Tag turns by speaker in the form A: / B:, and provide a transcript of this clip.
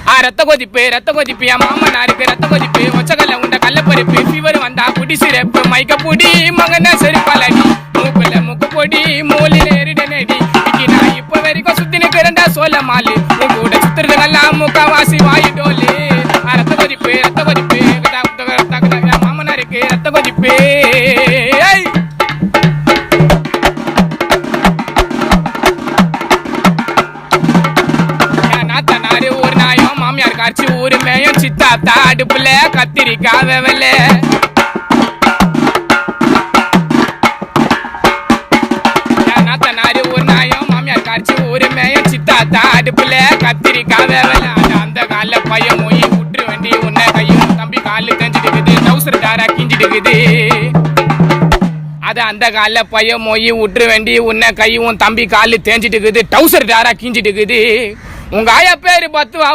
A: ரத்த கொதிப்பு என் மாமனாருக்கு ரத்த கொதிப்பு ஒச்சகல்ல உண்ட கள்ளப்பருப்பு ஃபீவர் வந்தா குடி சிறப்பு மைக்க புடி மகன செருப்பலடி மூக்குல முக்கு பொடி மூலில எரிட நடி நான் இப்ப வரைக்கும் சுத்தி நிக்கிறேன்டா சோல மாலு உன் கூட சுத்துறதுங்கெல்லாம் முக்காவாசி வாயிடோலு ரத்த கொதிப்பு என் மாமனாருக்கு ரத்த கொதிப்பு காட்சி ஊரு மேயும் சித்தாத்தா அடுப்புல கத்திரிக்காய் வெவல நாத்தனாரு ஒரு நாயும் மாமியார் காட்சி ஊரு மேயும் சித்தாத்தா அடுப்புல கத்திரிக்காய் வெவல அந்த கால பையன் மொய் விட்டுரு வண்டி உன்ன கையும் தம்பி காலு தெரிஞ்சிட்டு டவுசர் டாரா கிஞ்சிட்டு அது அந்த கால பையன் மொய் விட்டுரு வண்டி உன்ன கையும் தம்பி காலு தேஞ்சிட்டு டவுசர் டாரா கிஞ்சிட்டு உங்க ஆயா பேரு பத்து